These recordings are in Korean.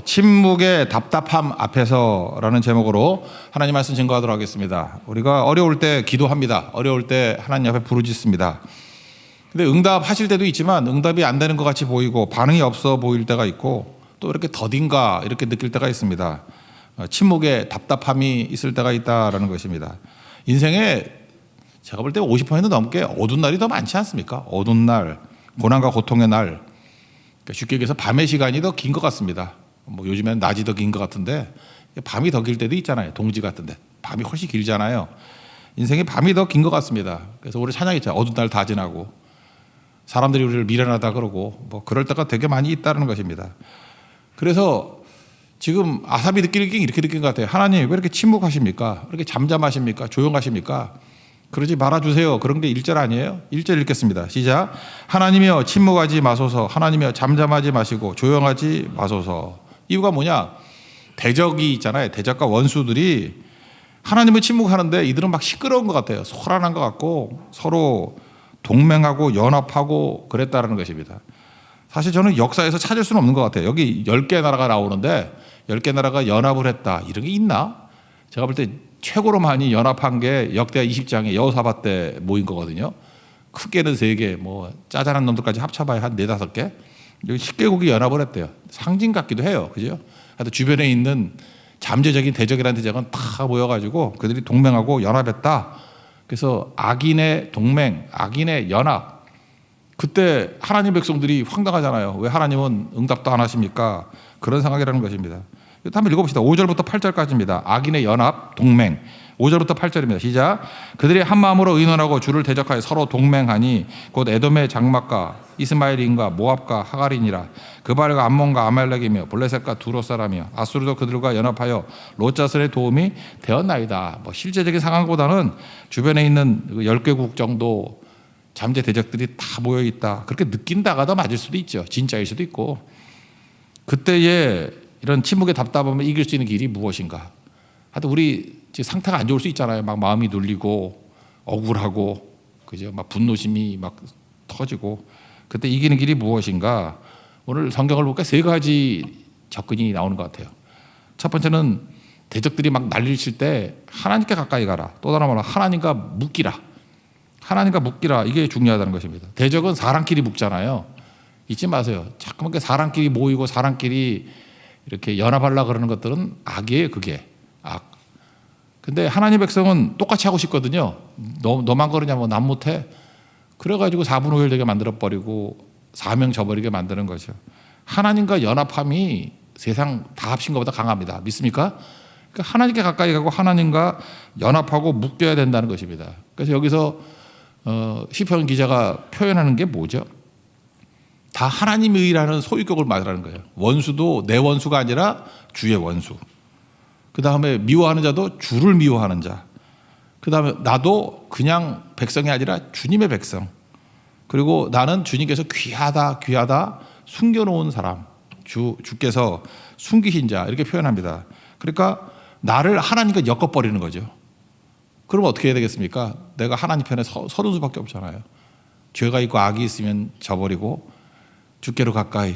침묵의 답답함 앞에서라는 제목으로 하나님 말씀 증거하도록 하겠습니다. 우리가 어려울 때 기도합니다. 어려울 때 하나님 앞에 부르짖습니다. 근데 응답하실 때도 있지만 응답이 안 되는 것 같이 보이고 반응이 없어 보일 때가 있고 또 이렇게 더딘가 이렇게 느낄 때가 있습니다. 침묵의 답답함이 있을 때가 있다라는 것입니다. 인생에 제가 볼 때 50% 넘게 어두운 날이 더 많지 않습니까? 어두운 날, 고난과 고통의 날. 그러니까 쉽게 얘기해서 밤의 시간이 더 긴 것 같습니다. 뭐 요즘엔 낮이 더 긴 것 같은데 밤이 더 길 때도 있잖아요. 동지 같은데 밤이 훨씬 길잖아요. 인생이 밤이 더 긴 것 같습니다. 그래서 우리 찬양했죠. 어두운 날 다 지나고 사람들이 우리를 미련하다 그러고 뭐 그럴 때가 되게 많이 있다는 것입니다. 그래서 지금 아삽이 느끼는 게 이렇게 느낀 것 같아요. 하나님 왜 이렇게 침묵하십니까? 왜 이렇게 잠잠하십니까? 조용하십니까? 그러지 말아주세요. 그런 게 1절 아니에요? 1절 읽겠습니다. 시작. 하나님이여 침묵하지 마소서. 하나님이여 잠잠하지 마시고 조용하지 마소서. 이유가 뭐냐? 대적이 있잖아요. 대적과 원수들이 하나님을 침묵하는데 이들은 막 시끄러운 것 같아요. 소란한 것 같고 서로 동맹하고 연합하고 그랬다는 것입니다. 사실 저는 역사에서 찾을 수는 없는 것 같아요. 여기 10개 나라가 나오는데 10개 나라가 연합을 했다. 이런 게 있나? 제가 볼 때 최고로 많이 연합한 게 역대하 20장에 여호사밧 때 모인 거거든요. 크게는 3개, 뭐 짜잘한 놈들까지 합쳐봐야 한 4, 5개. 여기 10개국이 연합을 했대요. 상징 같기도 해요. 그죠? 하여튼 주변에 있는 잠재적인 대적이라는 대적은 다 모여가지고 그들이 동맹하고 연합했다. 그래서 악인의 동맹, 악인의 연합. 그때 하나님 백성들이 황당하잖아요. 왜 하나님은 응답도 안 하십니까? 그런 상황이라는 것입니다. 한번 읽어봅시다. 5절부터 8절까지입니다. 악인의 연합, 동맹. 5절부터 8절입니다. 시작. 그들이 한 마음으로 의논하고 주를 대적하여 서로 동맹하니 곧 에돔의 장막과 이스마엘인과 모압과 하갈이니라. 그발과 암몬과 아말렉이며 블레셋과 두로 사람이며 아수르도 그들과 연합하여 롯 자손의 도움이 되었나이다. 뭐 실제적인 상황보다는 주변에 있는 10개국 정도 잠재 대적들이 다 모여 있다. 그렇게 느낀다가 더 맞을 수도 있죠. 진짜일 수도 있고. 그때에 이런 침묵의 답답함을 이길 수 있는 길이 무엇인가? 하여튼 우리 지금 상태가 안 좋을 수 있잖아요. 막 마음이 눌리고 억울하고 그죠? 막 분노심이 막 터지고 그때 이기는 길이 무엇인가? 오늘 성경을 보니까 3가지 접근이 나오는 것 같아요. 첫 번째는 대적들이 막 난리칠 때 하나님께 가까이 가라. 또 다른 말로 하나님과 묶이라. 하나님과 묶이라. 이게 중요하다는 것입니다. 대적은 사람끼리 묶잖아요. 잊지 마세요. 자꾸만 사람끼리 모이고 사람끼리 이렇게 연합하려고 그러는 것들은 악이에요. 그게 악. 근데 하나님 백성은 똑같이 하고 싶거든요. 너만 그러냐 뭐 난 못해. 그래가지고 4분 5일 되게 만들어버리고 사명 저버리게 만드는 거죠. 하나님과 연합함이 세상 다 합친 것보다 강합니다. 믿습니까? 그러니까 하나님께 가까이 가고 하나님과 연합하고 묶여야 된다는 것입니다. 그래서 여기서 시편 기자가 표현하는 게 뭐죠? 다 하나님의 의라는 소유격을 말하는 거예요. 원수도 내 원수가 아니라 주의 원수. 그 다음에 미워하는 자도 주를 미워하는 자. 그 다음에 나도 그냥 백성이 아니라 주님의 백성. 그리고 나는 주님께서 귀하다 숨겨놓은 사람. 주께서 숨기신 자 이렇게 표현합니다. 그러니까 나를 하나님과 엮어버리는 거죠. 그럼 어떻게 해야 되겠습니까? 내가 하나님 편에 서는 수밖에 없잖아요. 죄가 있고 악이 있으면 져버리고 주께로 가까이.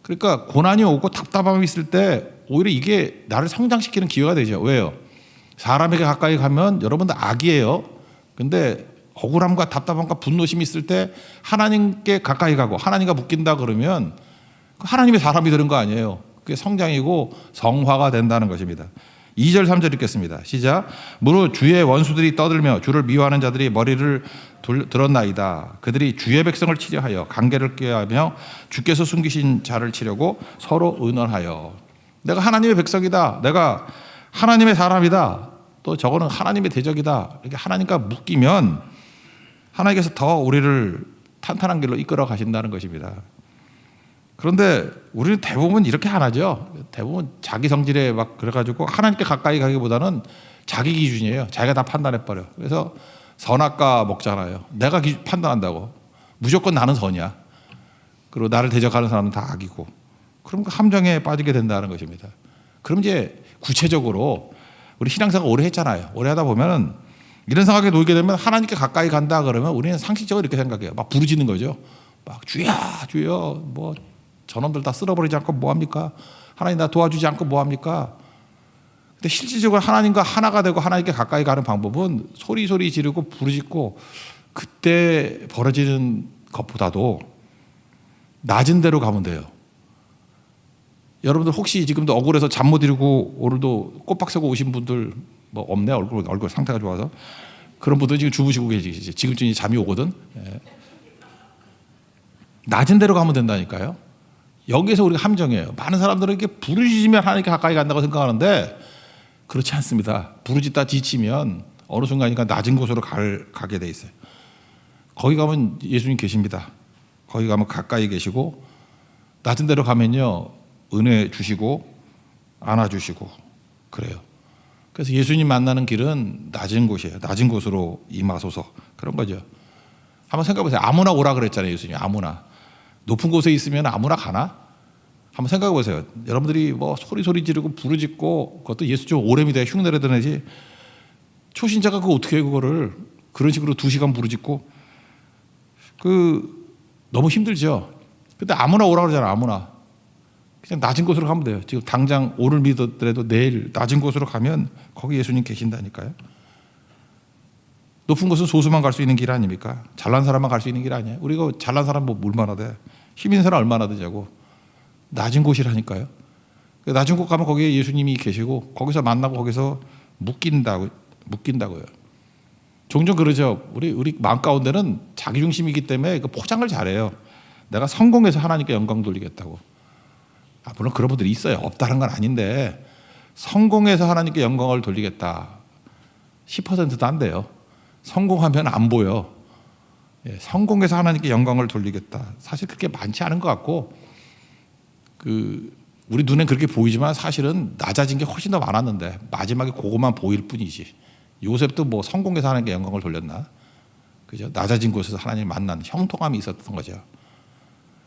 그러니까 고난이 오고 답답함이 있을 때 오히려 이게 나를 성장시키는 기회가 되죠. 왜요? 사람에게 가까이 가면 여러분들 악이에요. 근데 억울함과 답답함과 분노심이 있을 때 하나님께 가까이 가고 하나님과 묶인다 그러면 하나님의 사람이 되는 거 아니에요. 그게 성장이고 성화가 된다는 것입니다. 2절 3절 읽겠습니다. 시작. 무릇 주의 원수들이 떠들며 주를 미워하는 자들이 머리를 들었나이다. 그들이 주의 백성을 치려하여 관계를 꾀하며 주께서 숨기신 자를 치려고 서로 의논하여. 내가 하나님의 백성이다. 내가 하나님의 사람이다. 또 저거는 하나님의 대적이다. 이렇게 하나님과 묶이면 하나님께서 더 우리를 탄탄한 길로 이끌어 가신다는 것입니다. 그런데 우리는 대부분 이렇게 안 하죠. 대부분 자기 성질에 막 그래가지고 하나님께 가까이 가기보다는 자기 기준이에요. 자기가 다 판단해버려. 그래서 선악과 먹잖아요. 내가 판단한다고. 무조건 나는 선이야. 그리고 나를 대적하는 사람은 다 악이고. 그럼 그 함정에 빠지게 된다는 것입니다. 그럼 이제 구체적으로 우리 신앙생활 오래 했잖아요. 오래 하다 보면 이런 상황에 놓이게 되면 하나님께 가까이 간다 그러면 우리는 상식적으로 이렇게 생각해요. 막 부르짖는 거죠. 막 주여 뭐 저놈들 다 쓸어버리지 않고 뭐합니까? 하나님 나 도와주지 않고 뭐합니까? 근데 실질적으로 하나님과 하나가 되고 하나님께 가까이 가는 방법은 소리 지르고 부르짖고 그때 벌어지는 것보다도 낮은 데로 가면 돼요. 여러분들 혹시 지금도 억울해서 잠 못 이루고 오늘도 꼬박 새고 오신 분들 뭐 없네? 얼굴 상태가 좋아서 그런 분들 지금 주무시고 계시지. 지금쯤 잠이 오거든. 예. 낮은 데로 가면 된다니까요. 여기에서 우리가 함정이에요. 많은 사람들은 이렇게 부르짖으면 하나님께 가까이 간다고 생각하는데 그렇지 않습니다. 부르짖다 지치면 어느 순간이니까 낮은 곳으로 가게 돼 있어요. 거기 가면 예수님 계십니다. 거기 가면 가까이 계시고 낮은 데로 가면요 은혜 주시고 안아주시고 그래요. 그래서 예수님 만나는 길은 낮은 곳이에요. 낮은 곳으로 임하소서 그런 거죠. 한번 생각해 보세요. 아무나 오라 그랬잖아요. 예수님 아무나. 높은 곳에 있으면 아무나 가나? 한번 생각해 보세요. 여러분들이 뭐 소리 지르고 부르짖고 그것도 예수 좀 오래미다 흉내를 내지 초신자가 그거 어떻게 해 그거를 그런 식으로 2시간 부르짖고 너무 힘들죠. 근데 아무나 오라 그러잖아. 아무나. 그냥 낮은 곳으로 가면 돼요. 지금 당장 오늘 믿었더라도 내일 낮은 곳으로 가면 거기 예수님 계신다니까요. 높은 곳은 소수만 갈 수 있는 길 아닙니까? 잘난 사람만 갈 수 있는 길 아니에요. 우리가 잘난 사람 뭐 얼마나 돼? 힘 있는 사람 얼마나 되자고. 낮은 곳이라니까요. 낮은 곳 가면 거기에 예수님이 계시고 거기서 만나고 거기서 묶인다고요. 종종 그러죠. 우리 마음 가운데는 자기 중심이기 때문에 그 포장을 잘해요. 내가 성공해서 하나님께 영광 돌리겠다고. 물론 그런 분들이 있어요. 없다는 건 아닌데 성공해서 하나님께 영광을 돌리겠다. 10%도 안 돼요. 성공하면 안 보여. 성공해서 하나님께 영광을 돌리겠다. 사실 그렇게 많지 않은 것 같고 우리 눈엔 그렇게 보이지만 사실은 낮아진 게 훨씬 더 많았는데 마지막에 그것만 보일 뿐이지. 요셉도 뭐 성공해서 하나님께 영광을 돌렸나? 그죠? 낮아진 곳에서 하나님을 만난 형통함이 있었던 거죠.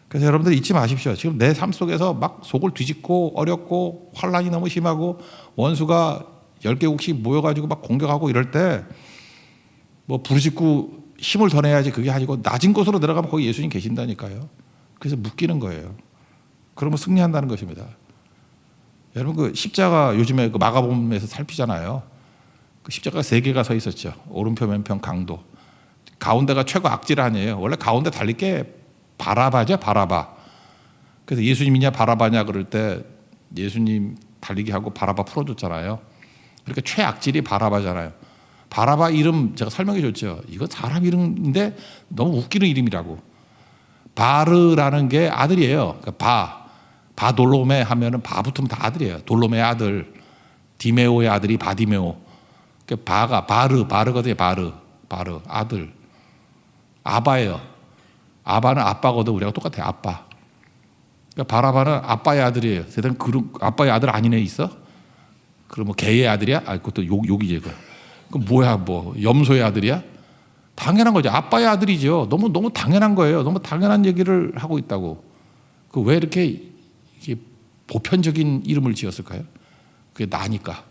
그래서 여러분들 잊지 마십시오. 지금 내 삶 속에서 막 속을 뒤집고 어렵고 환란이 너무 심하고 원수가 10개국씩 모여가지고 막 공격하고 이럴 때 뭐 부르짖고 힘을 더 내야지 그게 아니고 낮은 곳으로 내려가면 거기 예수님 계신다니까요. 그래서 묶이는 거예요. 그러면 승리한다는 것입니다. 여러분 그 십자가 요즘에 그 마가복음에서 살피잖아요. 그 십자가 3개가 서 있었죠. 오른편 왼편 강도. 가운데가 최고 악질 아니에요. 원래 가운데 달릴 게 바라바죠. 바라바. 그래서 예수님이냐 바라바냐 그럴 때 예수님 달리게 하고 바라바 풀어줬잖아요. 그러니까 최악질이 바라바잖아요. 바라바 이름 제가 설명해 줬죠. 이거 사람 이름인데 너무 웃기는 이름이라고. 바르라는 게 아들이에요. 그러니까 바돌로메 하면은 바 붙으면 다 아들이에요. 돌로메의 아들, 디메오의 아들이 바디메오. 그러니까 바르거든요. 바르 아들. 아바예요. 아바는 아빠거든. 우리가 똑같아요. 아빠. 그러니까 바라바는 아빠의 아들이에요. 세상 아빠의 아들 아닌 애 있어? 그럼 뭐 개의 아들이야? 그것도 욕이지 그거. 그 뭐야 뭐 염소의 아들이야? 당연한 거죠. 아빠의 아들이죠. 너무 당연한 거예요. 너무 당연한 얘기를 하고 있다고. 그 왜 이렇게 보편적인 이름을 지었을까요? 그게 나니까.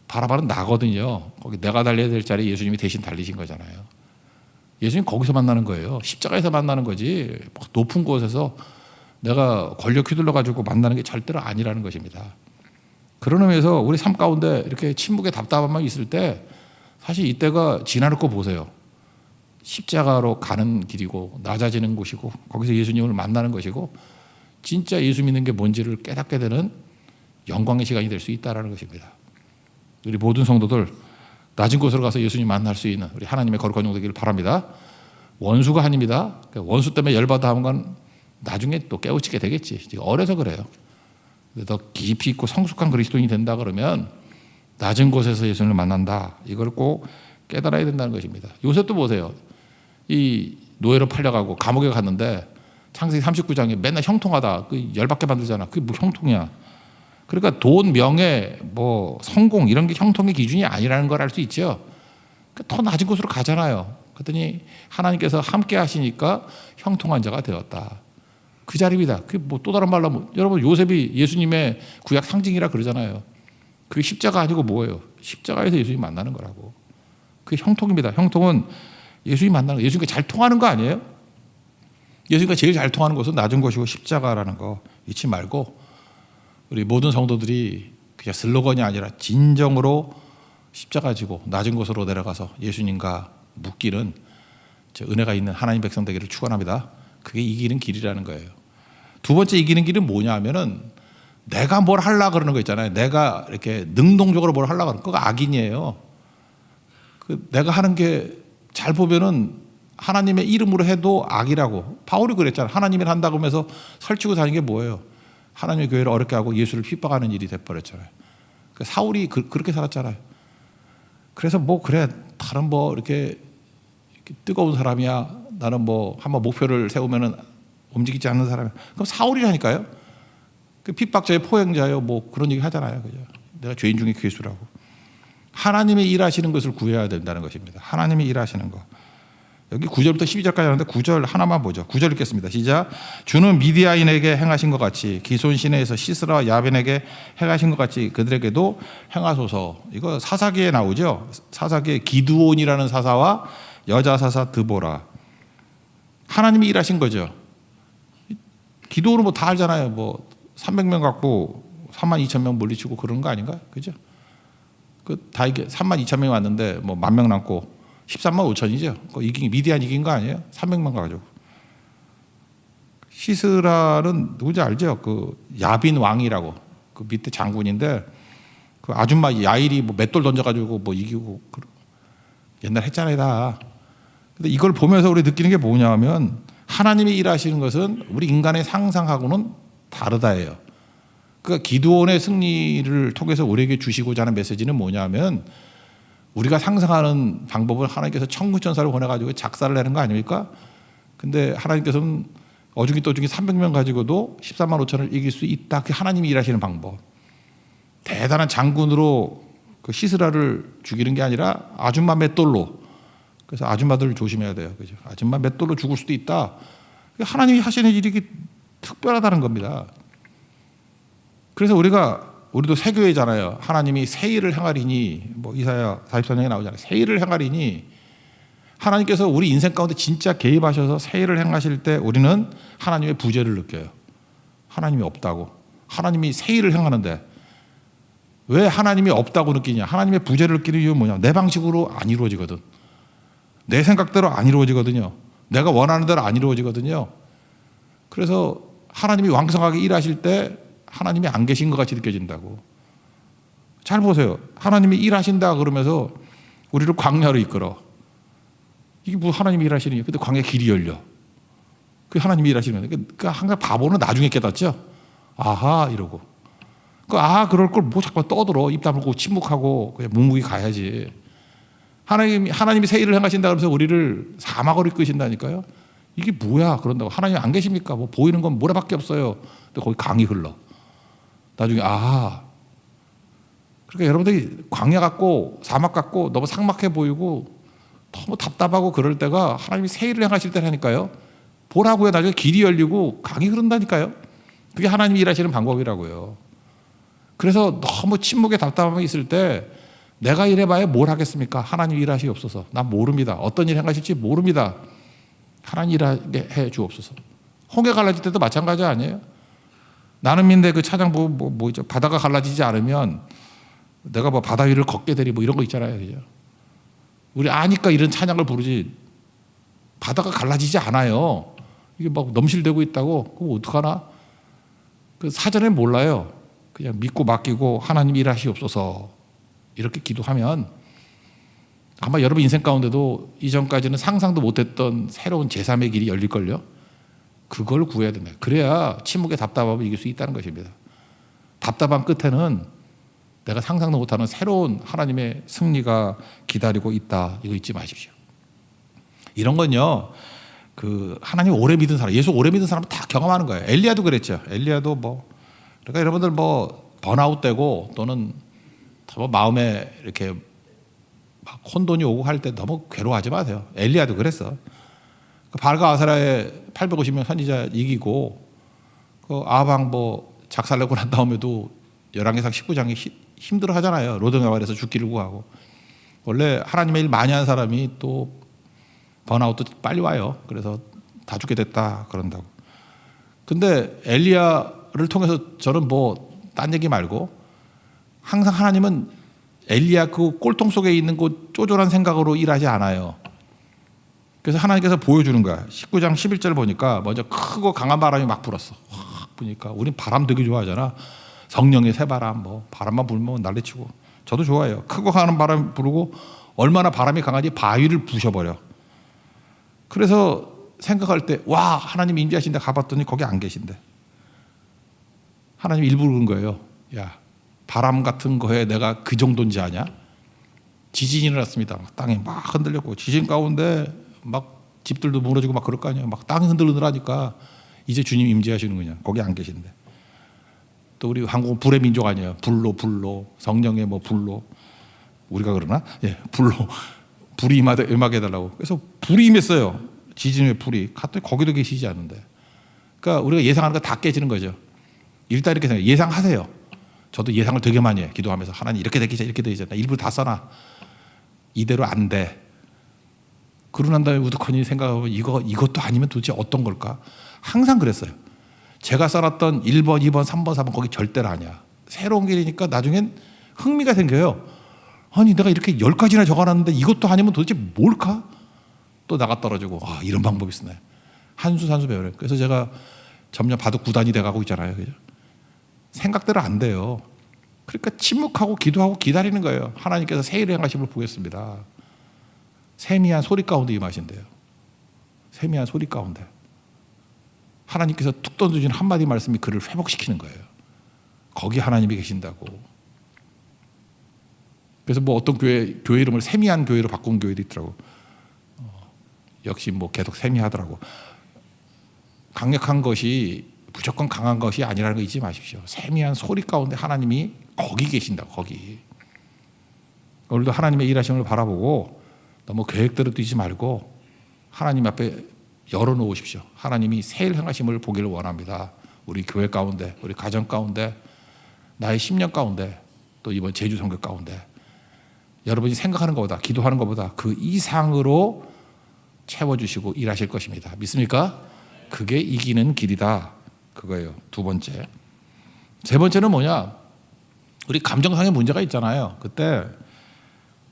바라바는 나거든요. 거기 내가 달려야 될 자리에 예수님이 대신 달리신 거잖아요. 예수님 거기서 만나는 거예요. 십자가에서 만나는 거지. 높은 곳에서 내가 권력 휘둘러 가지고 만나는 게 절대로 아니라는 것입니다. 그런 의미에서 우리 삶 가운데 이렇게 침묵의 답답함만 있을 때 사실 이때가 지나를 거 보세요. 십자가로 가는 길이고 낮아지는 곳이고 거기서 예수님을 만나는 것이고 진짜 예수 믿는 게 뭔지를 깨닫게 되는 영광의 시간이 될 수 있다는 것입니다. 우리 모든 성도들 낮은 곳으로 가서 예수님 만날 수 있는 우리 하나님의 거룩한 종 되기를 바랍니다. 원수가 아닙니다. 원수 때문에 열받아 하는 건 나중에 또 깨우치게 되겠지. 지금 어려서 그래요. 더 깊이 있고 성숙한 그리스도인이 된다 그러면 낮은 곳에서 예수님을 만난다. 이걸 꼭 깨달아야 된다는 것입니다. 요셉도 보세요. 이 노예로 팔려가고 감옥에 갔는데 창세기 39장에 맨날 형통하다. 그 열받게 만들잖아. 그게 뭐 형통이야. 그러니까 돈, 명예, 뭐 성공 이런 게 형통의 기준이 아니라는 걸 알 수 있죠. 그러니까 더 낮은 곳으로 가잖아요. 그랬더니 하나님께서 함께 하시니까 형통한 자가 되었다. 그 자리입니다. 그 뭐 또 다른 말로 하면 여러분 요셉이 예수님의 구약 상징이라 그러잖아요. 그게 십자가 아니고 뭐예요? 십자가에서 예수님 만나는 거라고. 그게 형통입니다. 형통은 예수님 만나는 거. 예수님과 잘 통하는 거 아니에요? 예수님과 제일 잘 통하는 것은 낮은 것이고 십자가라는 거 잊지 말고 우리 모든 성도들이 그냥 슬로건이 아니라 진정으로 십자가 지고 낮은 곳으로 내려가서 예수님과 묶이는 은혜가 있는 하나님 백성 되기를 축원합니다. 그게 이기는 길이라는 거예요. 두 번째 이기는 길은 뭐냐 하면은 내가 뭘 하려고 그러는 거 있잖아요. 내가 이렇게 능동적으로 뭘 하려고 그러는 거. 그거 악인이에요. 내가 하는 게 잘 보면은 하나님의 이름으로 해도 악이라고. 바울이 그랬잖아요. 하나님이 한다고 하면서 설치고 사는 게 뭐예요? 하나님의 교회를 어렵게 하고 예수를 핍박하는 일이 돼버렸잖아요. 사울이 그렇게 살았잖아요. 그래서 뭐 그래 다른 뭐 이렇게 뜨거운 사람이야. 나는 뭐 한번 목표를 세우면은 움직이지 않는 사람이야. 그럼 사울이라니까요. 그 핍박자의 포행자요. 뭐 그런 얘기 하잖아요. 그죠? 내가 죄인 중에 괴수라고. 하나님이 일하시는 것을 구해야 된다는 것입니다. 하나님이 일하시는 거. 여기 9절부터 12절까지 하는데 9절 하나만 보죠. 9절 읽겠습니다. 시작. 주는 미디아인에게 행하신 것 같이 기손 시내에서 시스라와 야벤에게 행하신 것 같이 그들에게도 행하소서. 이거 사사기에 나오죠. 사사기에 기드온이라는 사사와 여자 사사 드보라. 하나님이 일하신 거죠. 기드온은 뭐 다 알잖아요. 뭐 300명 갖고 32,000명 물리치고 그런 거 아닌가? 그죠? 다 이게 32,000명이 왔는데 뭐 10,000명 남고 135,000이죠. 이긴 미디안 이긴 거 아니에요? 300만 가지고. 시스라는 누구지 알죠? 그 야빈 왕이라고 그 밑에 장군인데 그 아줌마 야일이 뭐 맷돌 던져가지고 뭐 이기고 옛날 했잖아요 다. 근데 이걸 보면서 우리 느끼는 게 뭐냐면 하나님이 일하시는 것은 우리 인간의 상상하고는 다르다예요. 그러니까 기드온의 승리를 통해서 우리에게 주시고자 하는 메시지는 뭐냐면 우리가 상상하는 방법을 하나님께서 천군천사를 보내가지고 작사를 내는 거 아닙니까? 근데 하나님께서는 어중이 떠중이 300명 가지고도 13만 5천을 이길 수 있다. 그게 하나님이 일하시는 방법. 대단한 장군으로 그 시스라를 죽이는 게 아니라 아줌마 맷돌로. 그래서 아줌마들 조심해야 돼요. 그죠? 아줌마 맷돌로 죽을 수도 있다. 하나님이 하시는 일이 특별하다는 겁니다. 그래서 우리도 세교회잖아요. 하나님이 새 일을 행하리니 뭐 이사야 44장에 나오잖아요. 새 일을 행하리니 하나님께서 우리 인생 가운데 진짜 개입하셔서 새 일을 행하실 때 우리는 하나님의 부재를 느껴요. 하나님이 없다고. 하나님이 새 일을 행하는데 왜 하나님이 없다고 느끼냐? 하나님의 부재를 느끼는 이유는 뭐냐? 내 방식으로 안 이루어지거든. 내 생각대로 안 이루어지거든요. 내가 원하는 대로 안 이루어지거든요. 그래서 하나님이 왕성하게 일하실 때 하나님이 안 계신 것 같이 느껴진다고. 잘 보세요. 하나님이 일하신다 그러면서 우리를 광야로 이끌어. 이게 뭐 하나님이 일하시는, 근데 광야 길이 열려. 그 하나님이 일하시는 거예요. 그 한가 바보는 나중에 깨닫죠. 아하 이러고. 그럴 걸 뭐 자꾸 떠들어. 입 다물고 침묵하고 그냥 묵묵히 가야지. 하나님이 새 일을 행하신다 그러면서 우리를 사막으로 이끄신다니까요. 이게 뭐야 그런다고. 하나님 안 계십니까? 뭐 보이는 건 모래밖에 없어요. 근데 거기 강이 흘러. 나중에 그러니까 여러분들이 광야 같고 사막 같고 너무 삭막해 보이고 너무 답답하고 그럴 때가 하나님이 새 일을 행하실 때라니까요. 보라고요. 나중에 길이 열리고 강이 흐른다니까요. 그게 하나님이 일하시는 방법이라고요. 그래서 너무 침묵에 답답함이 있을 때 내가 일해봐야 뭘 하겠습니까? 하나님 일하시옵소서. 난 모릅니다. 어떤 일 행하실지 모릅니다. 하나님 일하게 해 주옵소서. 홍해 갈라질 때도 마찬가지 아니에요? 나눔인데 그 차장 보고 뭐죠? 바다가 갈라지지 않으면 내가 뭐 바다 위를 걷게 되리 뭐 이런 거 있잖아요. 그죠? 우리 아니까 이런 찬양을 부르지 바다가 갈라지지 않아요. 이게 막 넘실대고 있다고 그럼 어떡하나? 그 사전에 몰라요. 그냥 믿고 맡기고 하나님 일하시옵소서 이렇게 기도하면 아마 여러분 인생 가운데도 이전까지는 상상도 못했던 새로운 제3의 길이 열릴걸요. 그걸 구해야 된다. 그래야 침묵의 답답함을 이길 수 있다는 것입니다. 답답한 끝에는 내가 상상도 못하는 새로운 하나님의 승리가 기다리고 있다. 이거 잊지 마십시오. 이런 건요. 그 하나님 오래 믿은 사람, 예수 오래 믿은 사람은 다 경험하는 거예요. 엘리야도 그랬죠. 엘리야도 그러니까 여러분들 번아웃 되고 또는 더 마음에 이렇게 막 혼돈이 오고 할 때 너무 괴로워하지 마세요. 엘리야도 그랬어. 바알과 아세라의 850명 선지자 이기고 그 아방 작살내고 난 다음에도 열왕기상 19장이 힘들어 하잖아요. 로드마을에서 죽기를 구하고. 원래 하나님의 일 많이 한 사람이 또 번아웃도 빨리 와요. 그래서 다 죽게 됐다 그런다고. 근데 엘리야를 통해서 저는 뭐 딴 얘기 말고 항상 하나님은 엘리야 그 꼴통 속에 있는 그 쪼잔한 생각으로 일하지 않아요. 그래서 하나님께서 보여주는 거야. 19장 11절 보니까 먼저 크고 강한 바람이 막 불었어. 확 부니까 우린 바람 되게 좋아하잖아. 성령의 새바람, 뭐 바람만 불면 난리치고. 저도 좋아해요. 크고 강한 바람이 부르고 얼마나 바람이 강하지 바위를 부셔버려. 그래서 생각할 때 와 하나님 임재하신데 가봤더니 거기 안 계신데. 하나님 일부러 그런 거예요. 야 바람 같은 거에 내가 그 정도인지 아냐? 지진이 일어났습니다. 땅이 막 흔들렸고 지진 가운데 막 집들도 무너지고 막 그럴 거 아니에요. 막 땅이 흔들흔들하니까 이제 주님 임재하시는 거냐? 거기 안 계신데. 또 우리 한국은 불의 민족 아니에요. 불로 성령의 뭐 불로 우리가 그러나? 예, 불이 임하게 해달라고. 그래서 불이 임했어요. 지진 후에 불이. 갔더니 거기도 계시지 않는데. 그러니까 우리가 예상하는 거 다 깨지는 거죠. 일단 이렇게 생각해요. 예상하세요. 저도 예상을 되게 많이 해. 기도하면서 하나님 이렇게 되기 이렇게 되잖아. 일부러 다 써놔. 이대로 안 돼. 그러고 난 다음에 우두커니 생각하면 이것도 아니면 도대체 어떤 걸까? 항상 그랬어요. 제가 써놨던 1번, 2번, 3번, 4번 거기 절대로 아니야. 새로운 길이니까 나중엔 흥미가 생겨요. 아니 내가 이렇게 10가지나 적어놨는데 이것도 아니면 도대체 뭘까? 또 나가 떨어지고 이런 방법이 있었네. 한 수 한 수 배우래. 그래서 제가 점점 바둑 9단이 돼가고 있잖아요. 그죠? 생각대로 안 돼요. 그러니까 침묵하고 기도하고 기다리는 거예요. 하나님께서 새 일을 행하심을 보겠습니다. 세미한 소리 가운데 임하신대요. 세미한 소리 가운데. 하나님께서 툭 던져준 한마디 말씀이 그를 회복시키는 거예요. 거기 하나님이 계신다고. 그래서 뭐 어떤 교회 이름을 세미한 교회로 바꾼 교회도 있더라고. 역시 뭐 계속 세미하더라고. 강력한 것이 무조건 강한 것이 아니라는 거 잊지 마십시오. 세미한 소리 가운데 하나님이 거기 계신다. 거기. 오늘도 하나님의 일하심을 바라보고 너무 계획대로 뛰지 말고 하나님 앞에 열어놓으십시오. 하나님이 새 일 행하심을 보기를 원합니다. 우리 교회 가운데, 우리 가정 가운데, 나의 10년 가운데, 또 이번 제주 선교 가운데 여러분이 생각하는 것보다, 기도하는 것보다 그 이상으로 채워주시고 일하실 것입니다. 믿습니까? 그게 이기는 길이다. 그거예요. 두 번째. 세 번째는 뭐냐? 우리 감정상의 문제가 있잖아요. 그때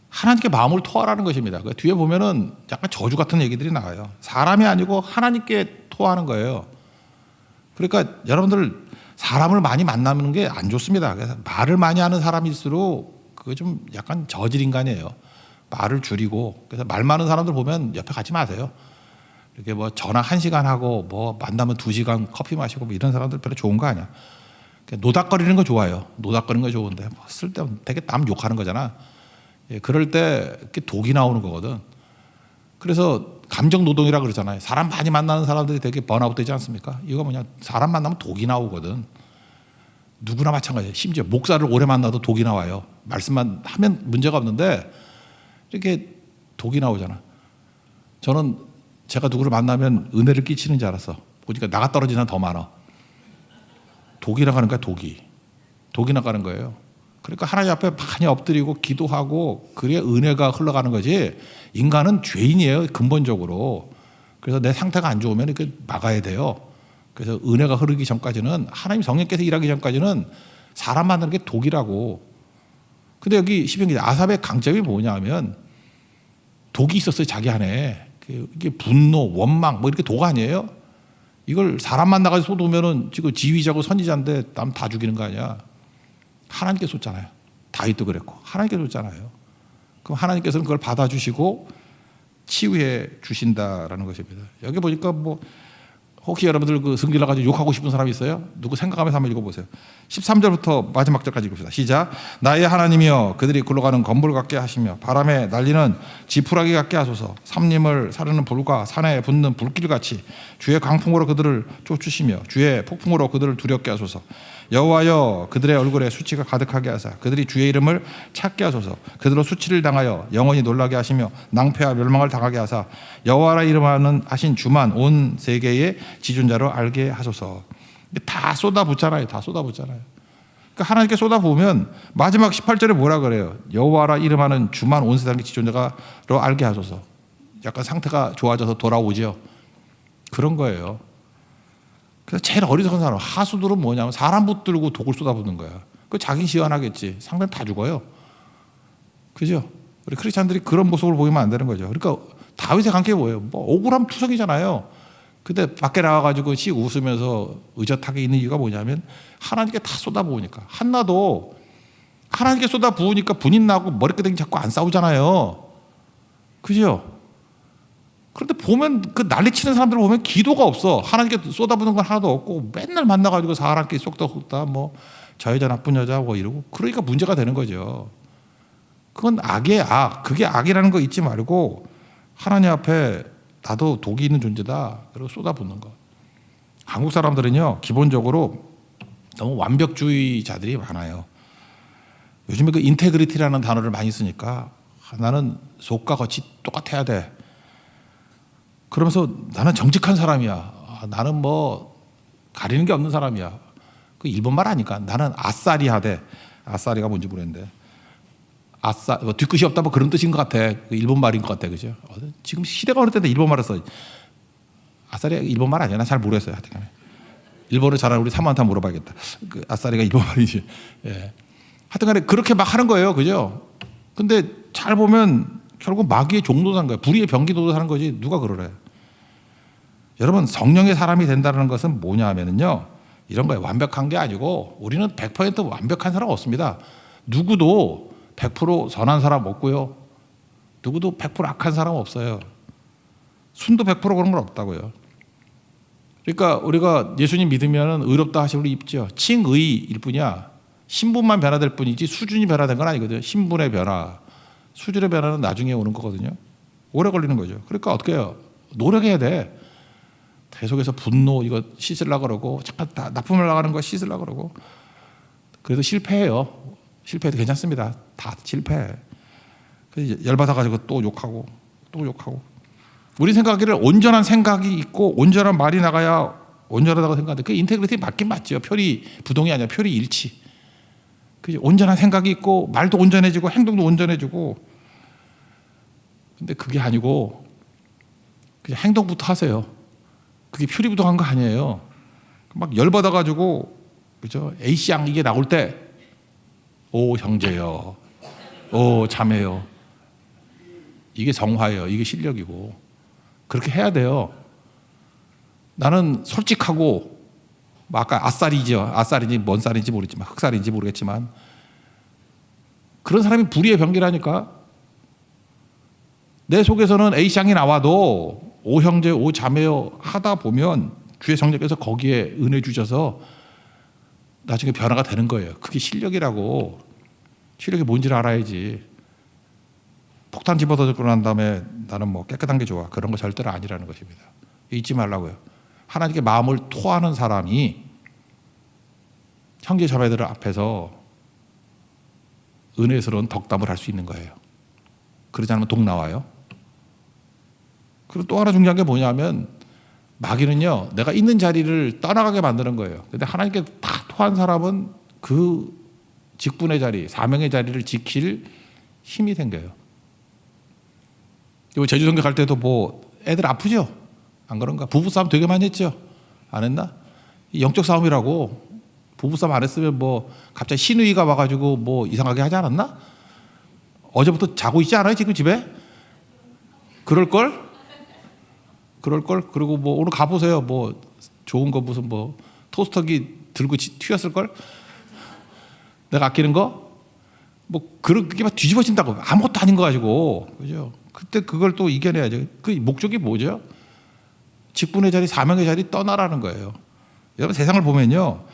하나님께 마음을 토하라는 것입니다. 그 뒤에 보면은 약간 저주 같은 얘기들이 나와요. 사람이 아니고 하나님께 토하는 거예요. 그러니까 여러분들 사람을 많이 만나는 게 안 좋습니다. 그래서 말을 많이 하는 사람일수록 그거 좀 약간 저질 인간이에요. 말을 줄이고. 그래서 말 많은 사람들 보면 옆에 가지 마세요. 이렇게 뭐 전화 1시간 하고 뭐 만나면 2시간 커피 마시고 뭐 이런 사람들 별로 좋은 거 아니야. 노닥거리는 거 좋아요. 노닥거리는 거 좋은데 뭐 쓸데없는 되게 남 욕하는 거잖아. 예, 그럴 때 이렇게 독이 나오는 거거든. 그래서 감정 노동이라 그러잖아요. 사람 많이 만나는 사람들이 되게 번아웃 되지 않습니까? 이거 뭐냐, 사람 만나면 독이 나오거든. 누구나 마찬가지예요. 심지어 목사를 오래 만나도 독이 나와요. 말씀만 하면 문제가 없는데 이렇게 독이 나오잖아. 저는 제가 누구를 만나면 은혜를 끼치는 줄 알았어. 보니까 나가 떨어지는 사람 더 많아. 독이 나가는 거야. 독이 나가는 거예요. 그러니까 하나님 앞에 많이 엎드리고 기도하고 그래야 은혜가 흘러가는 거지. 인간은 죄인이에요, 근본적으로. 그래서 내 상태가 안 좋으면 이렇게 막아야 돼요. 그래서 은혜가 흐르기 전까지는, 하나님 성령께서 일하기 전까지는 사람 만나는 게 독이라고. 근데 여기 시편기자 아삽의 강점이 뭐냐면 독이 있었어요. 자기 안에. 이게 분노, 원망 뭐 이렇게 독 아니에요? 이걸 사람 만나가지고 쏟으면은 지금 지휘자고 선지자인데 남 다 죽이는 거 아니야? 하나님께 쏟잖아요. 다윗도 그랬고 하나님께 쏟잖아요. 그럼 하나님께서는 그걸 받아주시고 치유해 주신다라는 것입니다. 여기 보니까 뭐 혹시 여러분들 그 승질나 가지고 욕하고 싶은 사람이 있어요? 누구 생각하면서 한번 읽어보세요. 13절부터 마지막 절까지 읽읍시다. 시작. 나의 하나님이여 그들이 굴러가는 건물 같게 하시며 바람에 날리는 지푸라기 같게 하소서. 삼림을 사르는 불과 산에 붙는 불길같이 주의 강풍으로 그들을 쫓으시며 주의 폭풍으로 그들을 두렵게 하소서. 여호와여 그들의 얼굴에 수치가 가득하게 하사 그들이 주의 이름을 찾게 하소서. 그들로 수치를 당하여 영원히 놀라게 하시며 낭패와 멸망을 당하게 하사 여호와라 이름하는 하신 주만 온 세계의 지존자로 알게 하소서. 다 쏟아붓잖아요. 다 쏟아붓잖아요. 그러니까 하나님께 쏟아부으면 마지막 18절에 뭐라 그래요? 여호와라 이름하는 주만 온 세상의 지존자로 알게 하소서. 약간 상태가 좋아져서 돌아오죠. 그런 거예요. 그래서 제일 어리석은 사람, 하수들은 뭐냐면 사람 붙들고 독을 쏟아붓는 거야. 그 자긴 시원하겠지. 상대는 다 죽어요. 그죠? 우리 크리스찬들이 그런 모습을 보이면 안 되는 거죠. 그러니까 다윗의 관계 뭐예요? 뭐 억울함 투성이잖아요. 근데 밖에 나와가지고 씩 웃으면서 의젓하게 있는 이유가 뭐냐면 하나님께 다 쏟아부으니까. 한나도 하나님께 쏟아부으니까 분인 나고 머리끄댕이 잡고 안 싸우잖아요. 그죠? 그런데 보면 그 난리치는 사람들 보면 기도가 없어. 하나님께 쏟아부는 건 하나도 없고 맨날 만나가지고 사람끼리 쏙다 뭐 저 여자 나쁜 여자 뭐 이러고 그러니까 문제가 되는 거죠. 그건 악의 악. 그게 악이라는 거 잊지 말고 하나님 앞에 나도 독이 있는 존재다. 그리고 쏟아붓는 거. 한국 사람들은요 기본적으로 너무 완벽주의자들이 많아요. 요즘에 그 인테그리티라는 단어를 많이 쓰니까 나는 속과 겉이 똑같아야 돼. 그러면서 나는 정직한 사람이야. 나는 뭐 가리는 게 없는 사람이야. 그 일본말 아니까 나는 아싸리하대. 아싸리가 뭔지 모르겠는데 아싸 뭐 뒤끝이 없다 뭐 그런 뜻인 것 같아. 그 일본말인 것 같아. 그죠? 지금 시대가 어느 때인데 일본말을 써. 아싸리가 일본말 아니야? 나 잘 모르겠어요. 하여튼 일본을 잘하는 우리 사모한테 물어봐야겠다. 그 아싸리가 일본말이지. 예. 하여튼간에 그렇게 막 하는 거예요. 그죠? 근데 잘 보면 결국 마귀의 종도 사는 거예요. 불의의 병기도도 사는 거지. 누가 그러래. 여러분 성령의 사람이 된다는 것은 뭐냐 하면은요. 이런 거예요. 완벽한 게 아니고 우리는 100% 완벽한 사람 없습니다. 누구도 100% 선한 사람 없고요. 누구도 100% 악한 사람 없어요. 순도 100% 그런 건 없다고요. 그러니까 우리가 예수님 믿으면 의롭다 하시고 입죠. 칭의일 뿐이야. 신분만 변화될 뿐이지 수준이 변화된 건 아니거든요. 신분의 변화, 수준의 변화는 나중에 오는 거거든요. 오래 걸리는 거죠. 그러니까 어떻게 해요? 노력해야 돼. 계속해서 분노 이거 씻으려고 그러고 잠깐 나쁨을 나가는 거 씻으려고 그러고 그래도 실패해요. 실패해도 괜찮습니다. 다 실패해. 그래서 열받아가지고 또 욕하고 또 욕하고 우리 생각하기를 온전한 생각이 있고 온전한 말이 나가야 온전하다고 생각하는데 그 인테그리티 맞긴 맞죠. 표리 부동이 아니라 표리 일치. 그죠? 온전한 생각이 있고 말도 온전해지고 행동도 온전해지고 근데 그게 아니고 그냥 행동부터 하세요. 그게 표리 부동한 거 아니에요. 막 열받아가지고 그죠? A씨양 이게 나올 때 오 형제요, 오 자매요. 이게 정화예요. 이게 실력이고 그렇게 해야 돼요. 나는 솔직하고 아까 아싸리죠. 아싸리인지 뭔 쌀인지 모르겠지만 흑쌀인지 모르겠지만 그런 사람이 불의의 병기라니까. 내 속에서는 A쌍이 나와도 오 형제 오 자매요 하다 보면 주의 성령께서 거기에 은혜 주셔서 나중에 변화가 되는 거예요. 그게 실력이라고. 실력이 뭔지를 알아야지. 폭탄 집어던지고 난 다음에 나는 뭐 깨끗한 게 좋아. 그런 거 절대로 아니라는 것입니다. 잊지 말라고요. 하나님께 마음을 토하는 사람이 형제 자매들 앞에서 은혜스러운 덕담을 할 수 있는 거예요. 그러지 않으면 독 나와요. 그리고 또 하나 중요한 게 뭐냐면 마귀는요 내가 있는 자리를 떠나가게 만드는 거예요. 근데 하나님께 다 토한 사람은 그 직분의 자리, 사명의 자리를 지킬 힘이 생겨요. 제주 성교 갈 때도 뭐 애들 아프죠? 안 그런가? 부부싸움 되게 많이 했죠? 안 했나? 영적 싸움이라고. 부부싸움 안 했으면 뭐 갑자기 신우이가 와가지고 뭐 이상하게 하지 않았나? 어제부터 자고 있지 않아요 지금 집에? 그럴걸? 그리고 뭐 오늘 가보세요. 뭐 좋은 거 무슨 뭐 토스터기 들고 튀었을걸? 내가 아끼는 거? 뭐 그렇게 막 뒤집어진다고. 아무것도 아닌 거 가지고. 그죠? 그때 그걸 또 이겨내야죠. 그 목적이 뭐죠? 직분의 자리, 사명의 자리 떠나라는 거예요. 여러분 세상을 보면요.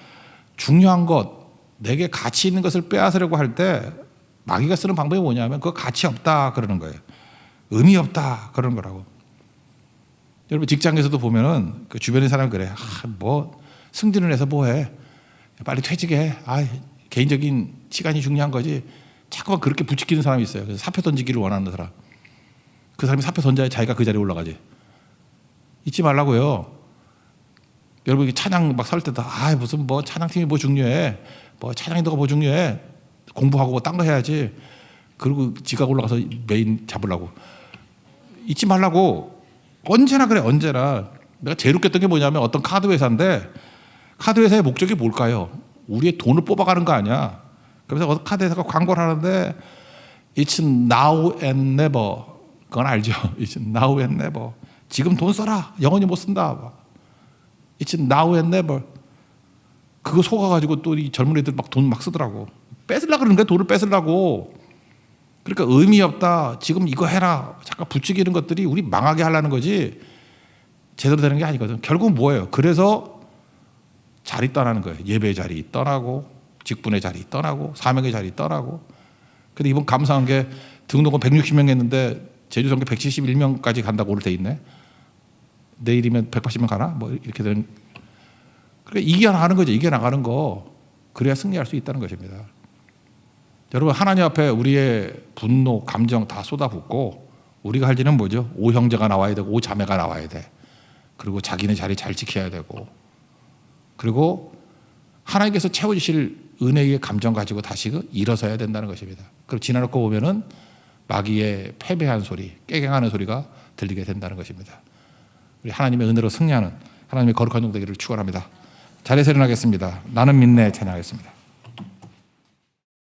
중요한 것, 내게 가치 있는 것을 빼앗으려고 할 때 마귀가 쓰는 방법이 뭐냐면 그거 가치 없다 그러는 거예요. 의미 없다 그러는 거라고. 여러분 직장에서도 보면은 그 주변의 사람이 그래. 뭐 승진을 해서 뭐해? 빨리 퇴직해. 개인적인 시간이 중요한 거지. 자꾸만 그렇게 부추기는 사람이 있어요. 그래서 사표 던지기를 원하는 사람. 그 사람이 사표 던져야 자기가 그 자리에 올라가지. 잊지 말라고요. 여러분 찬양 막 설 때도 무슨 뭐 찬양팀이 뭐 중요해. 뭐 찬양인도가 뭐 중요해. 공부하고 뭐 딴 거 해야지. 그리고 지가 올라가서 메인 잡으려고. 잊지 말라고. 언제나 그래. 언제나 내가 제일 웃겼던 게 뭐냐면 어떤 카드 회사인데 카드 회사의 목적이 뭘까요? 우리의 돈을 뽑아가는 거 아니야. 그래서 어떤 카드 회사가 광고를 하는데 It's now and never. 그건 알죠. It's now and never. 지금 돈 써라. 영원히 못 쓴다. It's now and never. 그거 속아가지고 또 이 젊은 애들 막 돈 막 쓰더라고. 뺏으려고 그러는 거야. 돈을 뺏으려고. 그러니까 의미 없다. 지금 이거 해라. 잠깐 부추기는 것들이 우리 망하게 하려는 거지 제대로 되는 게 아니거든. 결국은 뭐예요? 그래서 자리 떠나는 거예요. 예배 자리 떠나고 직분의 자리 떠나고 사명의 자리 떠나고. 근데 이번 감사한 게 등록은 160명 했는데 제주성교 171명까지 간다고 오늘 돼 있네. 내일이면 180명 가나? 뭐 이렇게 된. 그러니까 이겨나가는 거죠. 이겨나가는 거. 그래야 승리할 수 있다는 것입니다. 여러분 하나님 앞에 우리의 분노, 감정 다 쏟아붓고 우리가 할 일은 뭐죠? 오형제가 나와야 되고 오자매가 나와야 돼. 그리고 자기네 자리 잘 지켜야 되고 그리고 하나님께서 채워주실 은혜의 감정 가지고 다시 일어서야 된다는 것입니다. 그리고 지나놓고 보면은 마귀의 패배한 소리, 깨갱하는 소리가 들리게 된다는 것입니다. 우리 하나님의 은혜로 승리하는 하나님의 거룩한 종 되기를 축원합니다. 자리에서 일어나겠습니다. 나는 믿네 찬양하겠습니다.